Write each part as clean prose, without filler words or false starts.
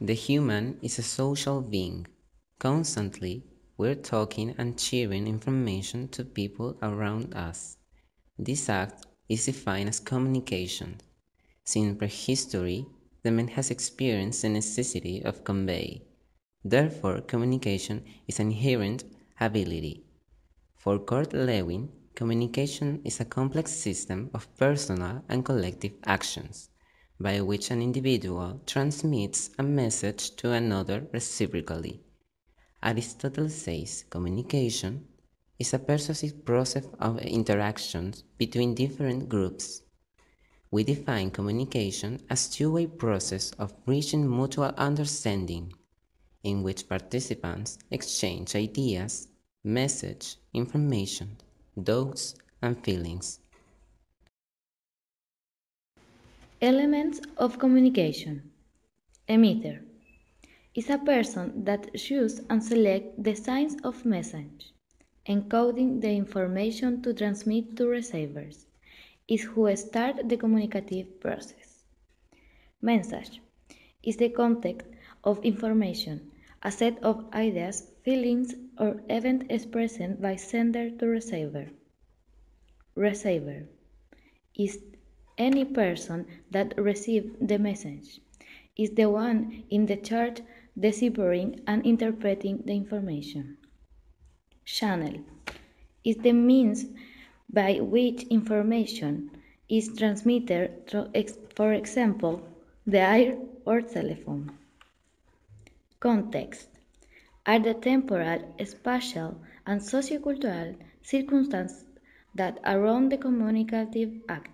The human is a social being. Constantly, we're talking and sharing information to people around us. This act is defined as communication. Since prehistory, the man has experienced the necessity of convey. Therefore, communication is an inherent ability. For Kurt Lewin, communication is a complex system of personal and collective actions, by which an individual transmits a message to another reciprocally. Aristotle says communication is a persuasive process of interactions between different groups. We define communication as two-way process of reaching mutual understanding, in which participants exchange ideas, message, information, thoughts, and feelings. Elements of communication. Emitter is a person that chooses and selects the signs of message, encoding the information to transmit to receivers, is who starts the communicative process. Message is the content of information, a set of ideas, feelings, or events expressed by sender to receiver. Receiver is any person that receives the message, is the one in the charge deciphering and interpreting the information. Channel is the means by which information is transmitted through, for example, the air or telephone. Context are the temporal, spatial, and sociocultural circumstances that surround the communicative act.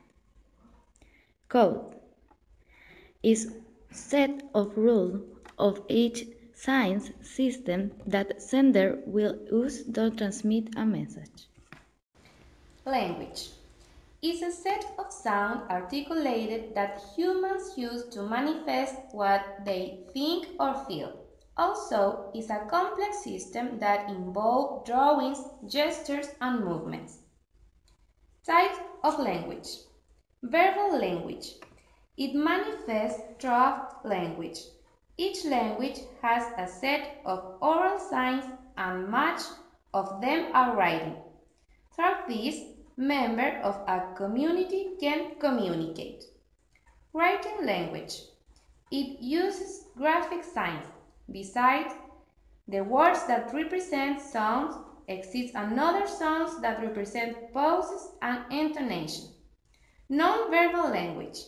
Code is set of rules of each science system that sender will use to transmit a message. Language is a set of sound articulated that humans use to manifest what they think or feel. Also is a complex system that involves drawings, gestures, and movements. Types of language. Verbal language. It manifests through language. Each language has a set of oral signs and much of them are writing. Through this, members of a community can communicate. Writing language. It uses graphic signs. Besides the words that represent sounds, exists another sounds that represent pauses and intonation. Non-verbal language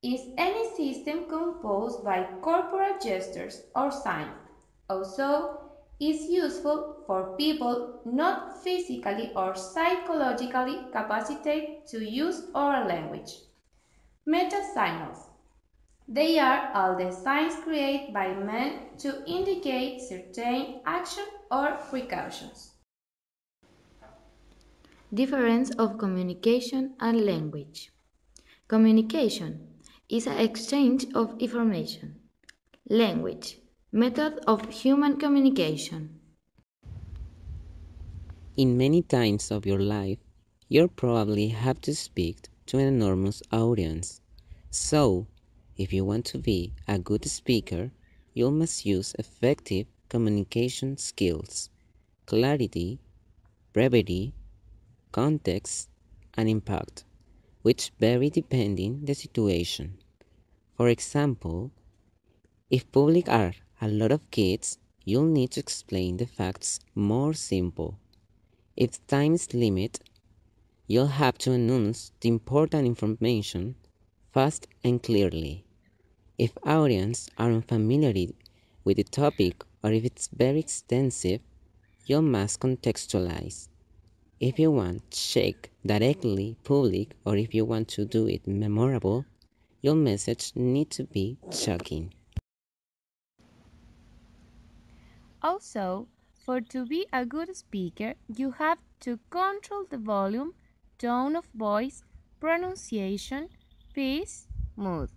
is any system composed by corporal gestures or signs. Also, is useful for people not physically or psychologically capacitated to use oral language. Meta-signals. They are all the signs created by men to indicate certain action or precautions. Difference of communication and language. Communication is an exchange of information. Language, method of human communication. In many times of your life, you'll probably have to speak to an enormous audience. So, if you want to be a good speaker, you must use effective communication skills, clarity, brevity, context, and impact, which vary depending the situation. For example, if public are a lot of kids, you'll need to explain the facts more simple. If time is limited, you'll have to announce the important information fast and clearly. If audience are unfamiliar with the topic or if it's very extensive, you must contextualize. If you want to shake directly public or if you want to do it memorable, your message needs to be shocking. Also, for to be a good speaker, you have to control the volume, tone of voice, pronunciation, pace, mood.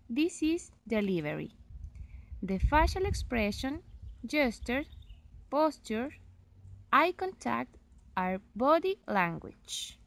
This is delivery. The facial expression, gestures, posture, eye contact are body language.